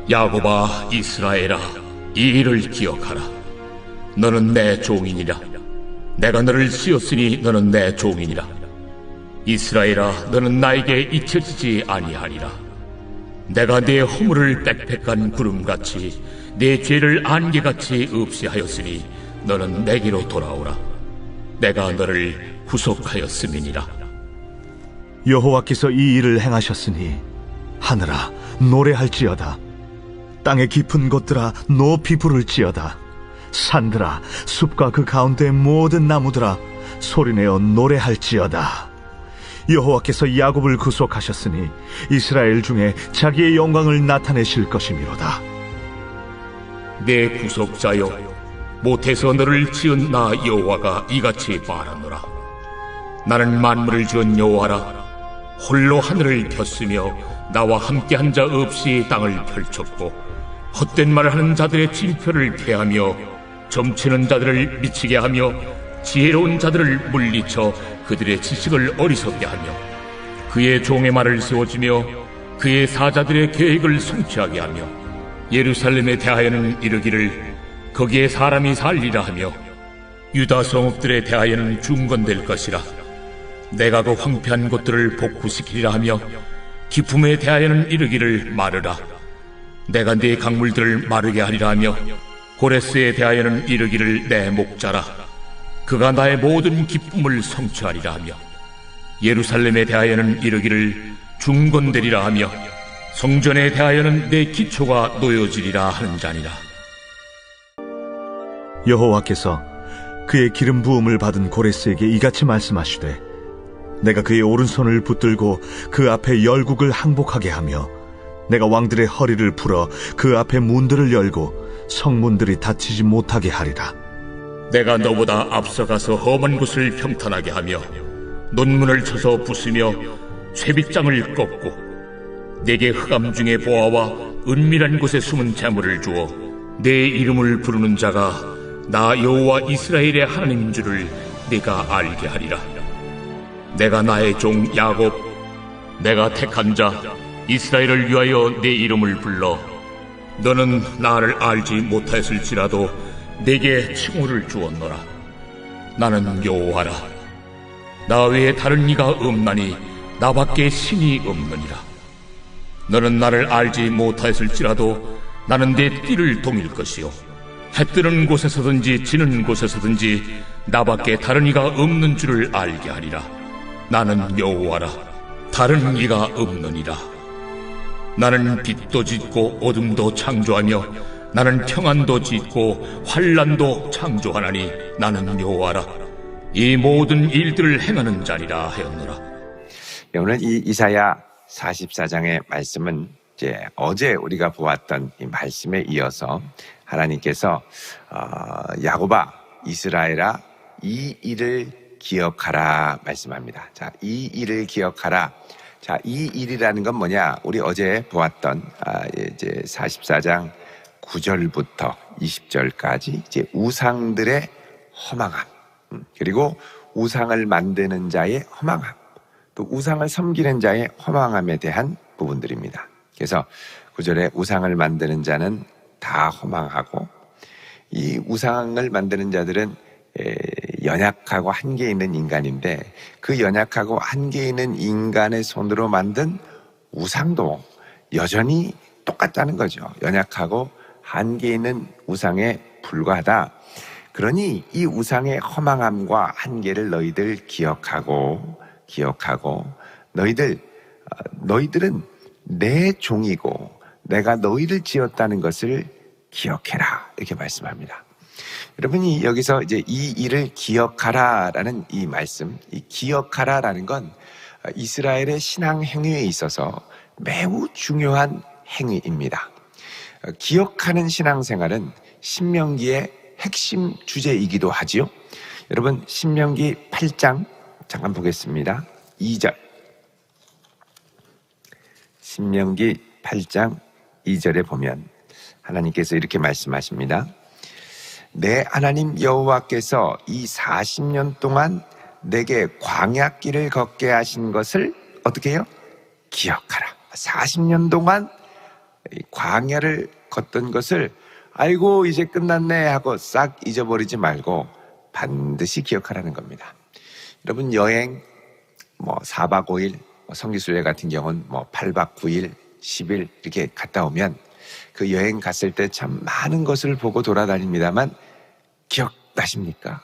야곱아, 이스라엘아, 이 일을 기억하라. 너는 내 종이니라. 내가 너를 지었으니 너는 내 종이니라. 이스라엘아, 너는 나에게 잊혀지지 아니하리라. 내가 네 허물을 빽빽한 구름같이 네 죄를 안개같이 없이하였으니 너는 내게로 돌아오라. 내가 너를 구속하였음이니라. 여호와께서 이 일을 행하셨으니 하늘아 노래할지어다. 땅의 깊은 곳들아 높이 부를지어다. 산들아, 숲과 그 가운데의 모든 나무들아, 소리내어 노래할지어다. 여호와께서 야곱을 구속하셨으니 이스라엘 중에 자기의 영광을 나타내실 것이미로다. 내 구속자여, 못해서 너를 지은 나 여호와가 이같이 말하노라. 나는 만물을 지은 여호와라. 홀로 하늘을 폈으며 나와 함께한 자 없이 땅을 펼쳤고, 헛된 말을 하는 자들의 징표를 폐하며 점치는 자들을 미치게 하며 지혜로운 자들을 물리쳐 그들의 지식을 어리석게 하며 그의 종의 말을 세워주며 그의 사자들의 계획을 성취하게 하며 예루살렘에 대하여는 이르기를 거기에 사람이 살리라 하며 유다 성읍들에 대하여는 중건될 것이라. 내가 그 황폐한 곳들을 복구시키리라 하며 기품에 대하여는 이르기를 마르라. 내가 네 강물들을 마르게 하리라 하며 고레스에 대하여는 이르기를 내 목자라. 그가 나의 모든 기쁨을 성취하리라 하며 예루살렘에 대하여는 이르기를 중건되리라 하며 성전에 대하여는 내 기초가 놓여지리라 하는 자니라. 여호와께서 그의 기름 부음을 받은 고레스에게 이같이 말씀하시되 내가 그의 오른손을 붙들고 그 앞에 열국을 항복하게 하며 내가 왕들의 허리를 풀어 그 앞에 문들을 열고 성문들이 닫히지 못하게 하리라. 내가 너보다 앞서가서 험한 곳을 평탄하게 하며 논문을 쳐서 부수며 쇠빗장을 꺾고 내게 흑암 중에 보아와 은밀한 곳에 숨은 재물을 주어 내 이름을 부르는 자가 나 여호와 이스라엘의 하나님인 줄을 네가 알게 하리라. 내가 나의 종 야곱, 내가 택한 자 이스라엘을 위하여 내 이름을 불러 너는 나를 알지 못하였을지라도 내게 칭호를 주었노라. 나는 여호와라. 나 외에 다른 이가 없나니 나밖에 신이 없느니라. 너는 나를 알지 못하였을지라도 나는 내 띠를 동일 것이요 해 뜨는 곳에서든지 지는 곳에서든지 나밖에 다른 이가 없는 줄을 알게 하리라. 나는 여호와라. 다른 이가 없느니라. 나는 빛도 짓고 어둠도 창조하며 나는 평안도 짓고 환난도 창조하나니 나는 여호와라. 이 모든 일들을 행하는 자리라 하였노라. 오늘 이 이사야 44장의 말씀은 이제 어제 우리가 보았던 이 말씀에 이어서 하나님께서 야곱아, 이스라엘아, 이 일을 기억하라 말씀합니다. 자, 이 일을 기억하라. 자, 이 일이라는 건 뭐냐? 우리 어제 보았던 이제 44장 9절부터 20절까지 이제 우상들의 허망함, 그리고 우상을 만드는 자의 허망함, 또 우상을 섬기는 자의 허망함에 대한 부분들입니다. 그래서 9절에 우상을 만드는 자는 다 허망하고 이 우상을 만드는 자들은 연약하고 한계 있는 인간인데 그 연약하고 한계 있는 인간의 손으로 만든 우상도 여전히 똑같다는 거죠. 연약하고 한계 있는 우상에 불과하다. 그러니 이 우상의 허망함과 한계를 너희들 기억하고 너희들은 내 종이고 내가 너희를 지었다는 것을 기억해라. 이렇게 말씀합니다. 여러분이 여기서 이제 이 일을 기억하라라는 이 말씀, 이 기억하라라는 건 이스라엘의 신앙 행위에 있어서 매우 중요한 행위입니다. 기억하는 신앙생활은 신명기의 핵심 주제이기도 하지요. 여러분 신명기 8장 잠깐 보겠습니다. 2절. 신명기 8장 2절에 보면 하나님께서 이렇게 말씀하십니다. 내 하나님 여호와께서 이 40년 동안 내게 광야길을 걷게 하신 것을 어떻게 해요? 기억하라. 40년 동안 이 광야를 걷던 것을 아이고 이제 끝났네 하고 싹 잊어버리지 말고 반드시 기억하라는 겁니다. 여러분 여행 4박 5일, 성지순례 같은 경우는 8박 9일, 10일 이렇게 갔다 오면 그 여행 갔을 때 참 많은 것을 보고 돌아다닙니다만 기억나십니까?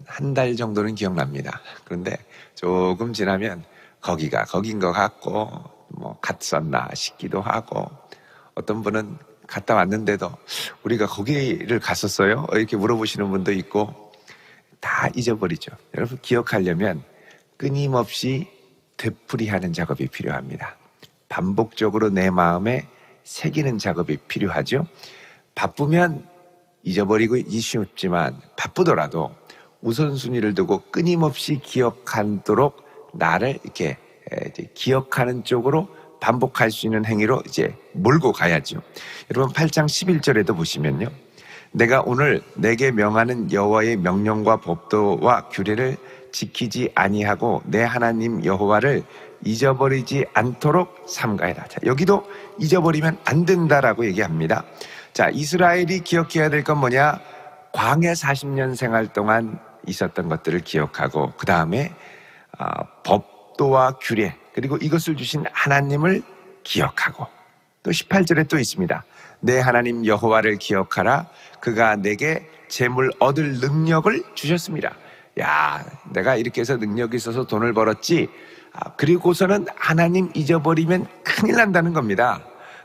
한 달 정도는 기억납니다. 그런데 조금 지나면 거기가 거긴 것 같고 갔었나 싶기도 하고, 어떤 분은 갔다 왔는데도 우리가 거기를 갔었어요? 이렇게 물어보시는 분도 있고, 다 잊어버리죠. 여러분 기억하려면 끊임없이 되풀이하는 작업이 필요합니다. 반복적으로 내 마음에 새기는 작업이 필요하죠. 바쁘면 잊어버리기 쉽지만 바쁘더라도 우선순위를 두고 끊임없이 기억하도록 나를 이렇게 기억하는 쪽으로 반복할 수 있는 행위로 이제 몰고 가야죠. 여러분 8장 11절에도 보시면요, 내가 오늘 내게 명하는 여호와의 명령과 법도와 규례를 지키지 아니하고 내 하나님 여호와를 잊어버리지 않도록 삼가해라. 자, 여기도 잊어버리면 안 된다라고 얘기합니다. 자, 이스라엘이 기억해야 될 건 뭐냐? 광야 40년 생활 동안 있었던 것들을 기억하고, 그 다음에 법도와 규례, 그리고 이것을 주신 하나님을 기억하고, 또 18절에 또 있습니다. 내 하나님 여호와를 기억하라. 그가 내게 재물 얻을 능력을 주셨습니다. 야, 내가 이렇게 해서 능력이 있어서 돈을 벌었지. 그리고서는 하나님 잊어버리면 큰일 난다는 겁니다.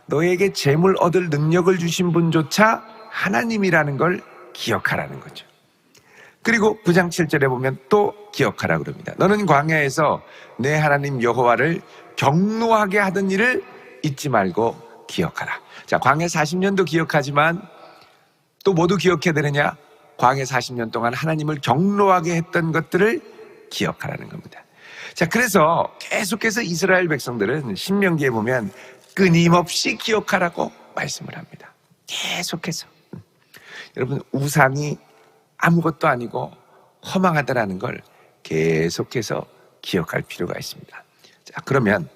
너에게 재물 얻을 능력을 주신 분조차 하나님이라는 걸 기억하라는 거죠. 그리고 9장 7절에 보면 또 기억하라 그럽니다. 너는 광야에서 내 하나님 여호와를 경노하게 하던 일을 잊지 말고 기억하라. 자, 광야 40년도 기억하지만 또 모두 기억해야 되느냐? 광야 40년 동안 하나님을 경노하게 했던 것들을 기억하라는 겁니다. 자, 그래서 계속해서 이스라엘 백성들은 신명기에 보면 끊임없이 기억하라고 말씀을 합니다. 계속해서. 여러분, 우상이 아무것도 아니고 허망하다라는 걸 계속해서 기억할 필요가 있습니다. 자, 그러면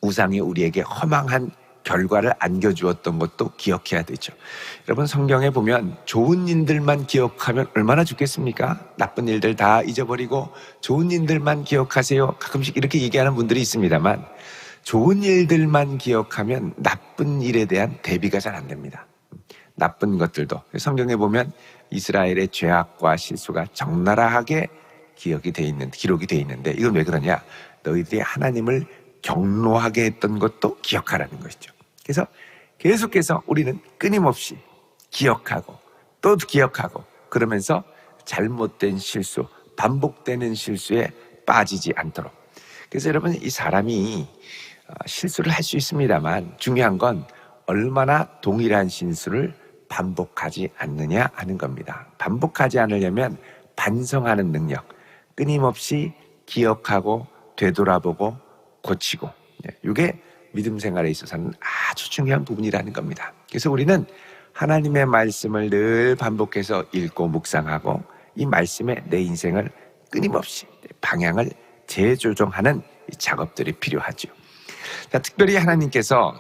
우상이 우리에게 허망한 결과를 안겨주었던 것도 기억해야 되죠. 여러분, 성경에 보면 좋은 일들만 기억하면 얼마나 좋겠습니까? 나쁜 일들 다 잊어버리고 좋은 일들만 기억하세요. 가끔씩 이렇게 얘기하는 분들이 있습니다만, 좋은 일들만 기억하면 나쁜 일에 대한 대비가 잘 안 됩니다. 나쁜 것들도 성경에 보면 이스라엘의 죄악과 실수가 적나라하게 기록이 돼 있는데, 이건 왜 그러냐? 너희들이 하나님을 경노하게 했던 것도 기억하라는 것이죠. 그래서 계속해서 우리는 끊임없이 기억하고 또 기억하고, 그러면서 잘못된 실수, 반복되는 실수에 빠지지 않도록. 그래서 여러분, 이 사람이 실수를 할 수 있습니다만 중요한 건 얼마나 동일한 실수를 반복하지 않느냐 하는 겁니다. 반복하지 않으려면 반성하는 능력, 끊임없이 기억하고 되돌아보고 고치고, 이게 믿음 생활에 있어서는 아주 중요한 부분이라는 겁니다. 그래서 우리는 하나님의 말씀을 늘 반복해서 읽고 묵상하고, 이 말씀에 내 인생을 끊임없이 방향을 재조정하는 이 작업들이 필요하죠. 자, 특별히 하나님께서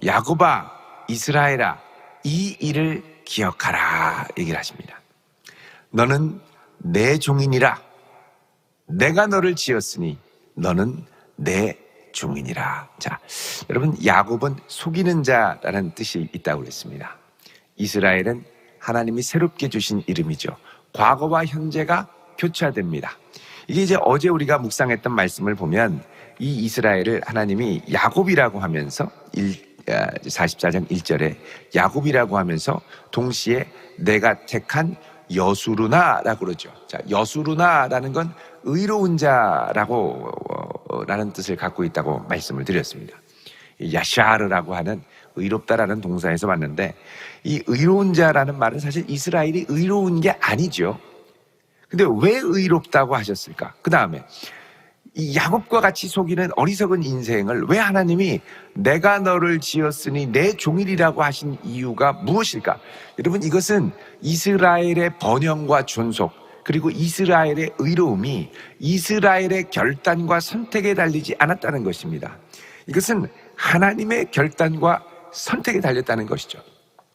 야곱아, 이스라엘아, 이 일을 기억하라 얘기를 하십니다. 너는 내 종이니라. 내가 너를 지었으니 너는 내 종이니라. 자, 여러분, 야곱은 속이는 자라는 뜻이 있다고 그랬습니다. 이스라엘은 하나님이 새롭게 주신 이름이죠. 과거와 현재가 교차됩니다. 이게 이제 어제 우리가 묵상했던 말씀을 보면 이 이스라엘을 하나님이 야곱이라고 하면서 44장 1절에 야곱이라고 하면서 동시에 내가 택한 여수르나라고 그러죠. 자, 여수르나라는 건 의로운 자라고 라는 뜻을 갖고 있다고 말씀을 드렸습니다. 야샤르라고 하는 의롭다라는 동사에서 왔는데, 이 의로운 자라는 말은 사실 이스라엘이 의로운 게 아니죠. 근데 왜 의롭다고 하셨을까? 그 다음에 이 야곱과 같이 속이는 어리석은 인생을 왜 하나님이 내가 너를 지었으니 내 종이라고 하신 이유가 무엇일까? 여러분, 이것은 이스라엘의 번영과 존속, 그리고 이스라엘의 의로움이 이스라엘의 결단과 선택에 달리지 않았다는 것입니다. 이것은 하나님의 결단과 선택에 달렸다는 것이죠.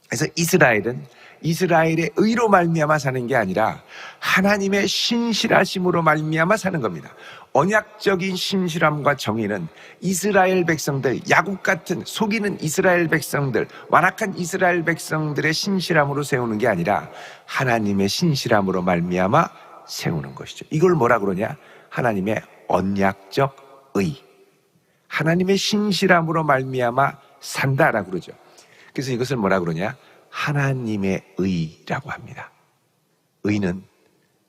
그래서 이스라엘은 이스라엘의 의로 말미암아 사는 게 아니라 하나님의 신실하심으로 말미암아 사는 겁니다. 언약적인 신실함과 정의는 이스라엘 백성들, 야곱 같은 속이는 이스라엘 백성들, 완악한 이스라엘 백성들의 신실함으로 세우는 게 아니라 하나님의 신실함으로 말미암아 세우는 것이죠. 이걸 뭐라 그러냐? 하나님의 언약적 의, 하나님의 신실함으로 말미암아 산다라고 그러죠. 그래서 이것을 뭐라 그러냐? 하나님의 의라고 합니다. 의는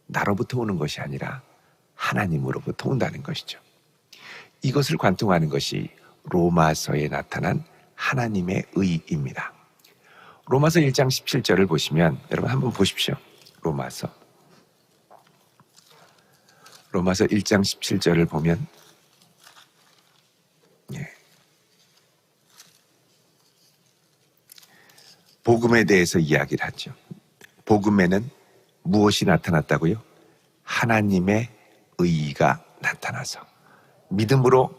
나로부터 오는 것이 아니라 하나님으로부터 온다는 것이죠. 이것을 관통하는 것이 로마서에 나타난 하나님의 의입니다. 로마서 1장 17절을 보시면, 여러분 한번 보십시오. 로마서 1장 17절을 보면, 복음에 대해서 이야기를 하죠. 복음에는 무엇이 나타났다고요? 하나님의 의가 나타나서 믿음으로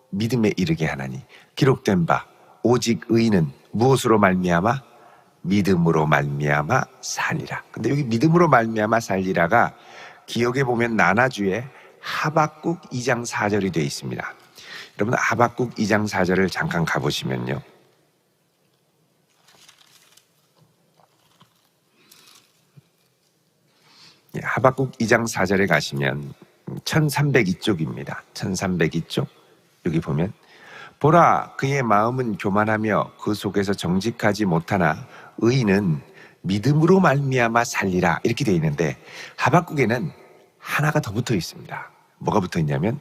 믿음에 이르게 하나니 기록된 바 오직 의는 무엇으로 말미암아? 믿음으로 말미암아 살리라. 근데 여기 믿음으로 말미암아 살리라가 기억해 보면 나나주에 하박국 2장 4절이 되어 있습니다. 여러분 하박국 2장 4절을 잠깐 가보시면요, 하박국 2장 4절에 가시면 1302쪽입니다. 1302쪽 여기 보면, 보라 그의 마음은 교만하며 그 속에서 정직하지 못하나 의인은 믿음으로 말미암아 살리라, 이렇게 되어 있는데 하박국에는 하나가 더 붙어 있습니다. 뭐가 붙어 있냐면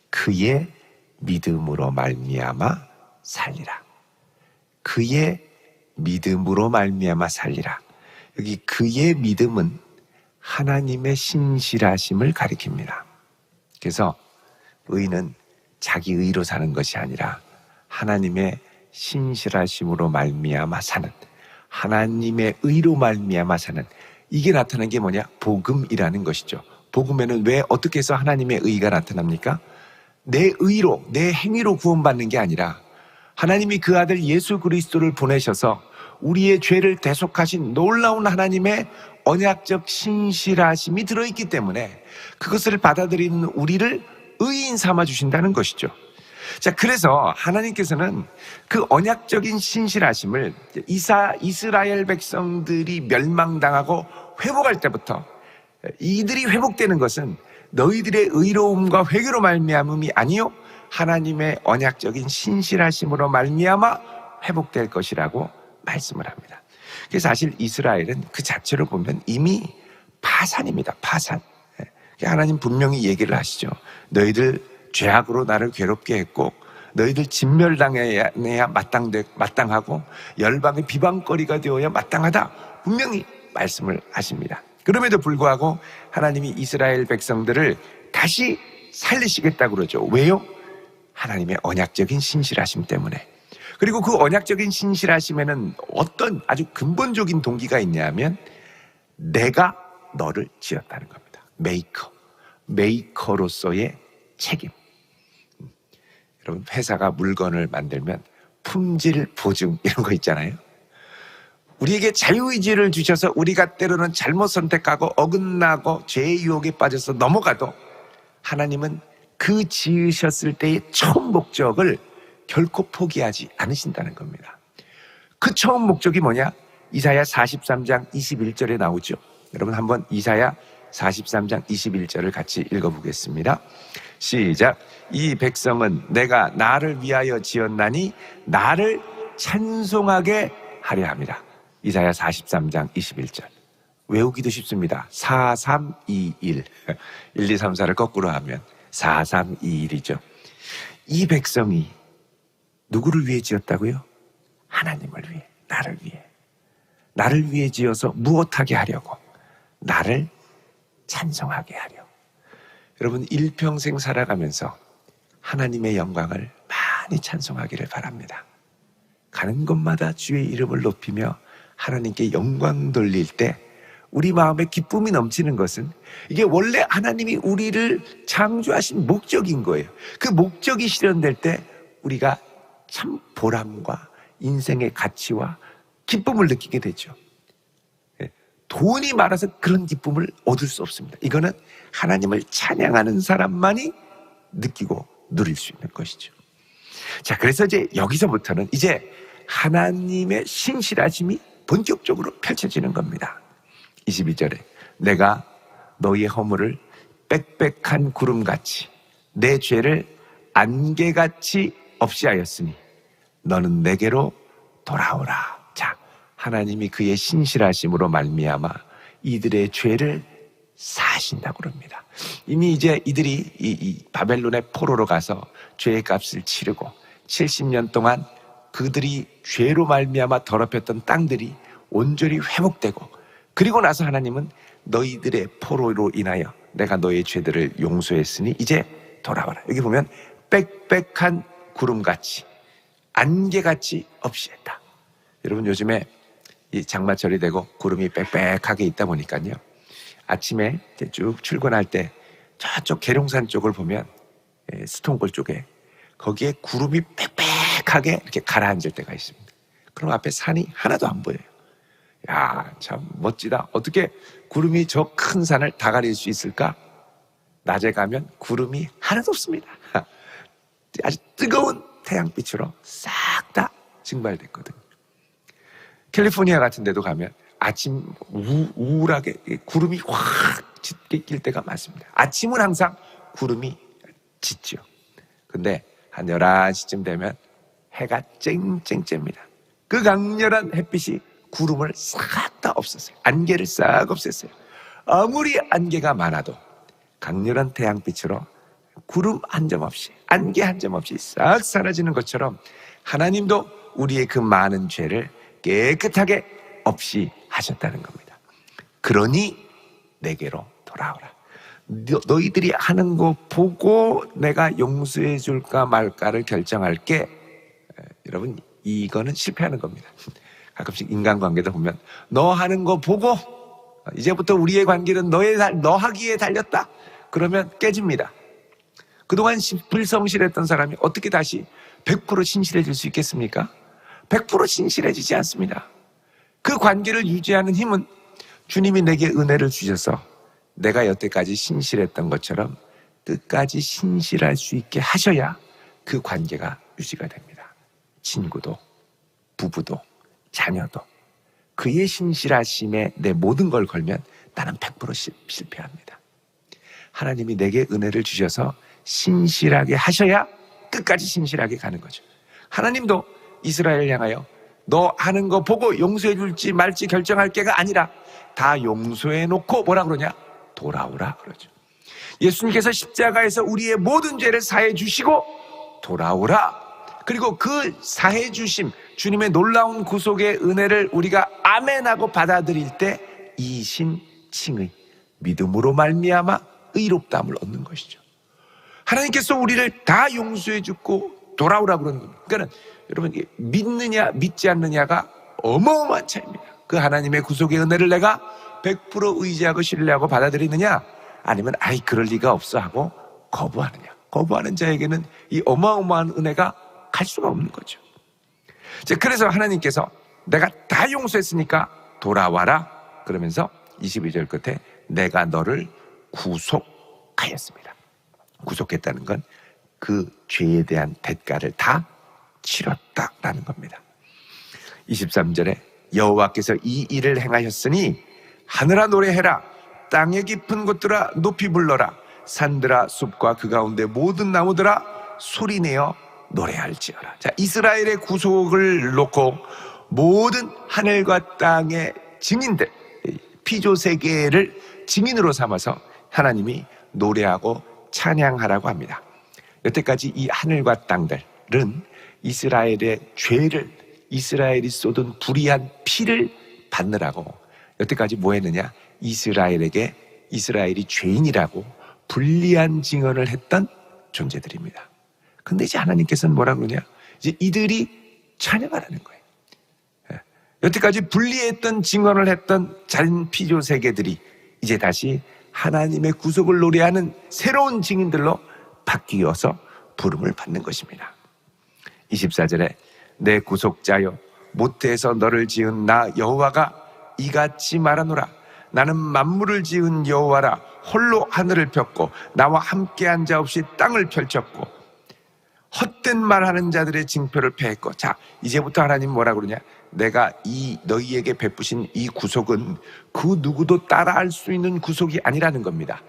그의 믿음으로 말미암아 살리라. 그의 믿음으로 말미암아 살리라. 여기 그의 믿음은 하나님의 신실하심을 가리킵니다. 그래서 의는 자기 의로 사는 것이 아니라 하나님의 신실하심으로 말미암아 사는, 하나님의 의로 말미암아 사는, 이게 나타난 게 뭐냐? 복음이라는 것이죠. 복음에는 왜 어떻게 해서 하나님의 의가 나타납니까? 내 의로, 내 행위로 구원받는 게 아니라 하나님이 그 아들 예수 그리스도를 보내셔서 우리의 죄를 대속하신 놀라운 하나님의 언약적 신실하심이 들어있기 때문에 그것을 받아들이는 우리를 의인 삼아 주신다는 것이죠. 자, 그래서 하나님께서는 그 언약적인 신실하심을 이스라엘 백성들이 멸망당하고 회복할 때부터, 이들이 회복되는 것은 너희들의 의로움과 회개로 말미암음이 아니요 하나님의 언약적인 신실하심으로 말미암아 회복될 것이라고 말씀을 합니다. 그래서 사실 이스라엘은 그 자체로 보면 이미 파산입니다. 파산. 하나님 분명히 얘기를 하시죠. 너희들 죄악으로 나를 괴롭게 했고 너희들 진멸당해야 마땅하고 열방의 비방거리가 되어야 마땅하다, 분명히 말씀을 하십니다. 그럼에도 불구하고 하나님이 이스라엘 백성들을 다시 살리시겠다고 그러죠. 왜요? 하나님의 언약적인 신실하심 때문에. 그리고 그 언약적인 신실하심에는 어떤 아주 근본적인 동기가 있냐면 내가 너를 지었다는 겁니다. 메이커로서의 책임. 여러분 회사가 물건을 만들면 품질 보증 이런 거 있잖아요. 우리에게 자유의지를 주셔서 우리가 때로는 잘못 선택하고 어긋나고 죄의 유혹에 빠져서 넘어가도 하나님은 그 지으셨을 때의 처음 목적을 결코 포기하지 않으신다는 겁니다. 그 처음 목적이 뭐냐? 이사야 43장 21절에 나오죠. 여러분 한번 이사야 43장 21절을 같이 읽어보겠습니다. 시작. 이 백성은 내가 나를 위하여 지었나니 나를 찬송하게 하려 함이라. 이사야 43장 21절. 외우기도 쉽습니다. 4321. 1, 2, 3, 4를 거꾸로 하면 4321이죠. 이 백성이 누구를 위해 지었다고요? 하나님을 위해, 나를 위해. 나를 위해 지어서 무엇하게 하려고? 나를 찬송하게 하려. 여러분 일평생 살아가면서 하나님의 영광을 많이 찬송하기를 바랍니다. 가는 곳마다 주의 이름을 높이며 하나님께 영광 돌릴 때 우리 마음에 기쁨이 넘치는 것은 이게 원래 하나님이 우리를 창조하신 목적인 거예요. 그 목적이 실현될 때 우리가 참 보람과 인생의 가치와 기쁨을 느끼게 되죠. 돈이 많아서 그런 기쁨을 얻을 수 없습니다. 이거는 하나님을 찬양하는 사람만이 느끼고 누릴 수 있는 것이죠. 자, 그래서 이제 여기서부터는 이제 하나님의 신실하심이 본격적으로 펼쳐지는 겁니다. 22절에 내가 너희의 허물을 빽빽한 구름같이 내 죄를 안개같이 없이 하였으니 너는 내게로 돌아오라. 자, 하나님이 그의 신실하심으로 말미암아 이들의 죄를 사하신다고 그럽니다. 이미 이제 이들이 이 바벨론의 포로로 가서 죄의 값을 치르고 70년 동안 그들이 죄로 말미암아 더럽혔던 땅들이 온전히 회복되고, 그리고 나서 하나님은 너희들의 포로로 인하여 내가 너의 죄들을 용서했으니 이제 돌아와라. 여기 보면 빽빽한 구름같이 안개같이 없이 했다. 여러분, 요즘에 이 장마철이 되고 구름이 빽빽하게 있다 보니까요, 아침에 쭉 출근할 때 저쪽 계룡산 쪽을 보면 스톤골 쪽에 거기에 구름이 빽빽하게 이렇게 가라앉을 때가 있습니다. 그럼 앞에 산이 하나도 안 보여요. 야, 참 멋지다. 어떻게 구름이 저 큰 산을 다 가릴 수 있을까? 낮에 가면 구름이 하나도 없습니다. 아주 뜨거운 태양빛으로 싹 다 증발됐거든요. 캘리포니아 같은 데도 가면 아침 우울하게 구름이 확 짙게 낄 때가 많습니다. 아침은 항상 구름이 짙죠. 근데 한 11시쯤 되면 해가 쨍쨍 쬐입니다. 그 강렬한 햇빛이 구름을 싹 다 없앴어요. 안개를 싹 없앴어요. 아무리 안개가 많아도 강렬한 태양빛으로 구름 한 점 없이, 안개 한 점 없이 싹 사라지는 것처럼 하나님도 우리의 그 많은 죄를 깨끗하게 없이 하셨다는 겁니다. 그러니 내게로 돌아오라. 너희들이 하는 거 보고 내가 용서해 줄까 말까를 결정할게. 여러분, 이거는 실패하는 겁니다. 가끔씩 인간관계도 보면 너 하는 거 보고 이제부터 우리의 관계는 너 하기에 달렸다. 그러면 깨집니다. 그동안 불성실했던 사람이 어떻게 다시 100% 신실해질 수 있겠습니까? 100% 신실해지지 않습니다. 그 관계를 유지하는 힘은 주님이 내게 은혜를 주셔서 내가 여태까지 신실했던 것처럼 끝까지 신실할 수 있게 하셔야 그 관계가 유지가 됩니다. 친구도, 부부도, 자녀도 그의 신실하심에 내 모든 걸 걸면 나는 100% 실패합니다. 하나님이 내게 은혜를 주셔서 신실하게 하셔야 끝까지 신실하게 가는 거죠. 하나님도 이스라엘을 향하여 너 하는 거 보고 용서해 줄지 말지 결정할 게가 아니라 다 용서해 놓고 뭐라 그러냐? 돌아오라 그러죠. 예수님께서 십자가에서 우리의 모든 죄를 사해 주시고 돌아오라. 그리고 그 사해 주심, 주님의 놀라운 구속의 은혜를 우리가 아멘하고 받아들일 때 이신칭의 믿음으로 말미암아 의롭다함을 얻는 것이죠. 하나님께서 우리를 다 용서해 주고 돌아오라 그러는 겁니다. 그러니까 여러분, 믿느냐 믿지 않느냐가 어마어마한 차이입니다. 그 하나님의 구속의 은혜를 내가 100% 의지하고 신뢰하고 받아들이느냐, 아니면 아이 그럴 리가 없어 하고 거부하느냐. 거부하는 자에게는 이 어마어마한 은혜가 갈 수가 없는 거죠. 그래서 하나님께서 내가 다 용서했으니까 돌아와라 그러면서 22절 끝에 내가 너를 구속하였습니다. 구속했다는 건 그 죄에 대한 대가를 다 치렀다라는 겁니다. 23절에 여호와께서 이 일을 행하셨으니 하늘아 노래해라, 땅의 깊은 곳들아 높이 불러라, 산들아 숲과 그 가운데 모든 나무들아 소리내어 노래할지어라. 자, 이스라엘의 구속을 놓고 모든 하늘과 땅의 증인들, 피조세계를 증인으로 삼아서 하나님이 노래하고 찬양하라고 합니다. 여태까지 이 하늘과 땅들은 이스라엘의 죄를, 이스라엘이 쏟은 불의한 피를 받느라고 여태까지 뭐 했느냐? 이스라엘에게 이스라엘이 죄인이라고 불리한 증언을 했던 존재들입니다. 근데 이제 하나님께서는 뭐라 그러냐? 이제 이들이 찬양하라는 거예요. 여태까지 불리했던 증언을 했던 자른 피조 세계들이 이제 다시 하나님의 구속을 노래하는 새로운 증인들로 바뀌어서 부름을 받는 것입니다. 24절에 내 구속자여 모태에서 너를 지은 나 여호와가 이같이 말하노라. 나는 만물을 지은 여호와라. 홀로 하늘을 폈고 나와 함께한 자 없이 땅을 펼쳤고 헛된 말하는 자들의 징표를 패했고. 자, 이제부터 하나님 뭐라 그러냐? 내가 이 너희에게 베푸신 이 구속은 그 누구도 따라할 수 있는 구속이 아니라는 겁니다.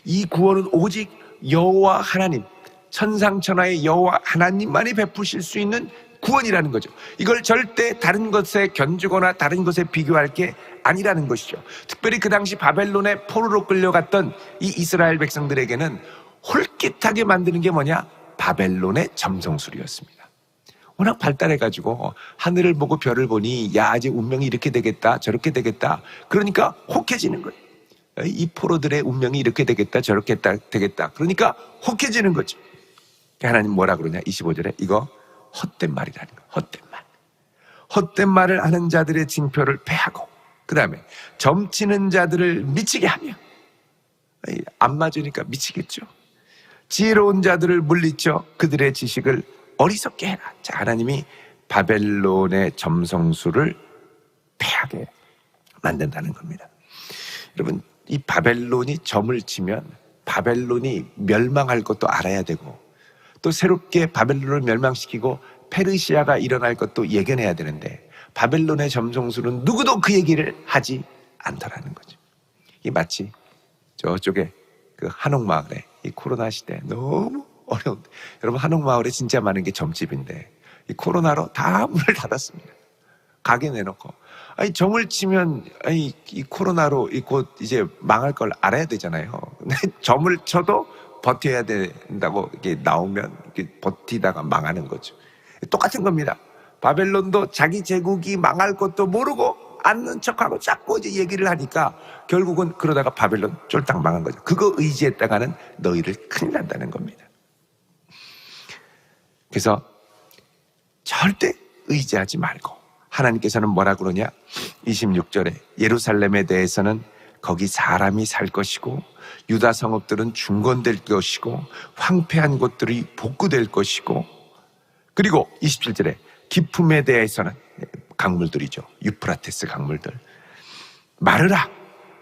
이 구원은 오직 여호와 하나님, 천상천하의 여호와 하나님만이 베푸실 수 있는 구원이라는 거죠. 이걸 절대 다른 것에 견주거나 다른 것에 비교할 게 아니라는 것이죠. 특별히 그 당시 바벨론의 포로로 끌려갔던 이 이스라엘 백성들에게는 홀깃하게 만드는 게 뭐냐? 바벨론의 점성술이었습니다. 워낙 발달해가지고 하늘을 보고 별을 보니 야, 이제 운명이 이렇게 되겠다 저렇게 되겠다, 그러니까 혹해지는 거예요. 이 포로들의 운명이 이렇게 되겠다 저렇게 되겠다, 그러니까 혹해지는 거죠. 하나님 뭐라 그러냐? 25절에 이거 헛된 말이라는 거예요. 헛된 말. 헛된 말을 하는 자들의 징표를 패하고, 그 다음에 점치는 자들을 미치게 하며, 안 맞으니까 미치겠죠. 지혜로운 자들을 물리쳐 그들의 지식을 어리석게 해라. 자, 하나님이 바벨론의 점성술을 패하게 만든다는 겁니다. 여러분, 이 바벨론이 점을 치면 바벨론이 멸망할 것도 알아야 되고, 또 새롭게 바벨론을 멸망시키고 페르시아가 일어날 것도 예견해야 되는데, 바벨론의 점성술은 누구도 그 얘기를 하지 않더라는 거죠. 이 마치 저쪽에 그 한옥마을에 이 코로나 시대 너무 어려운데, 여러분 한옥마을에 진짜 많은 게 점집인데 이 코로나로 다 문을 닫았습니다. 가게 내놓고, 아니 점을 치면 아니 이 코로나로 곧 이제 망할 걸 알아야 되잖아요. 근데 점을 쳐도 버텨야 된다고 이게 나오면 이렇게 버티다가 망하는 거죠. 똑같은 겁니다. 바벨론도 자기 제국이 망할 것도 모르고 앉는 척하고 자꾸 이제 얘기를 하니까 결국은 그러다가 바벨론 쫄딱 망한 거죠. 그거 의지했다가는 너희를 큰일 난다는 겁니다. 그래서 절대 의지하지 말고, 하나님께서는 뭐라 그러냐? 26절에 예루살렘에 대해서는 거기 사람이 살 것이고 유다 성읍들은 중건될 것이고 황폐한 곳들이 복구될 것이고, 그리고 27절에 기품에 대해서는 강물들이죠. 유프라테스 강물들. 마르라.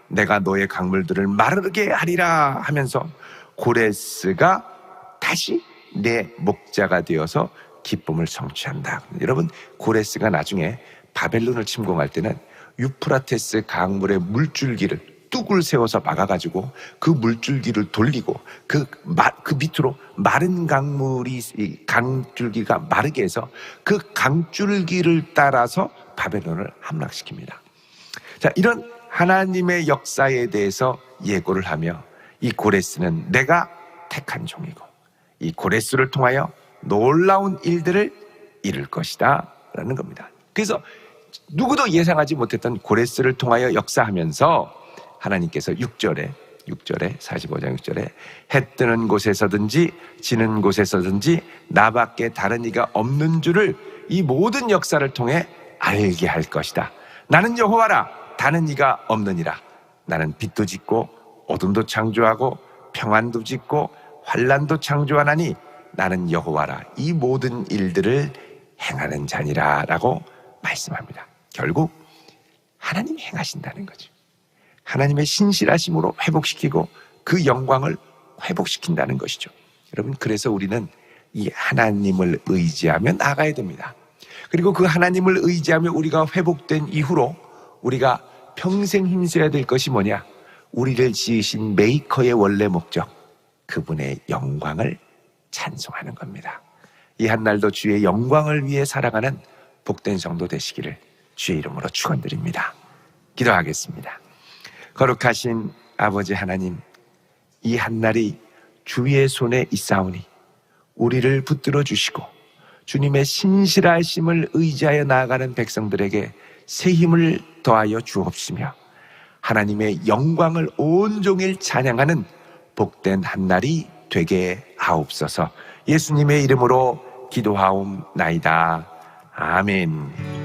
내가 너의 강물들을 마르게 하리라 하면서 고레스가 다시 내 목자가 되어서 기쁨을 성취한다. 여러분, 고레스가 나중에 바벨론을 침공할 때는 유프라테스 강물의 물줄기를 뚝을 세워서 막아가지고 그 물줄기를 돌리고 그 밑으로 마른 강물이, 강줄기가 마르게 해서 그 강줄기를 따라서 바벨론을 함락시킵니다. 자, 이런 하나님의 역사에 대해서 예고를 하며 이 고레스는 내가 택한 종이고 이 고레스를 통하여 놀라운 일들을 이룰 것이다 라는 겁니다. 그래서 누구도 예상하지 못했던 고레스를 통하여 역사하면서 하나님께서 6절에 45장 6절에 해 뜨는 곳에서든지 지는 곳에서든지 나밖에 다른 이가 없는 줄을 이 모든 역사를 통해 알게 할 것이다. 나는 여호와라. 다른 이가 없느니라. 나는 빛도 짓고 어둠도 창조하고 평안도 짓고 환난도 창조하나니 나는 여호와라. 이 모든 일들을 행하는 자니라 라고 말씀합니다. 결국 하나님이 행하신다는 거죠. 하나님의 신실하심으로 회복시키고 그 영광을 회복시킨다는 것이죠. 여러분, 그래서 우리는 이 하나님을 의지하며 나가야 됩니다. 그리고 그 하나님을 의지하며 우리가 회복된 이후로 우리가 평생 힘써야 될 것이 뭐냐? 우리를 지으신 메이커의 원래 목적, 그분의 영광을 찬송하는 겁니다. 이 한날도 주의 영광을 위해 살아가는 복된 성도 되시기를 주의 이름으로 축원드립니다. 기도하겠습니다. 거룩하신 아버지 하나님, 이 한날이 주의 손에 있사오니 우리를 붙들어 주시고 주님의 신실하심을 의지하여 나아가는 백성들에게 새 힘을 더하여 주옵시며 하나님의 영광을 온종일 찬양하는 복된 한날이 되게 하옵소서. 예수님의 이름으로 기도하옵나이다. 아멘.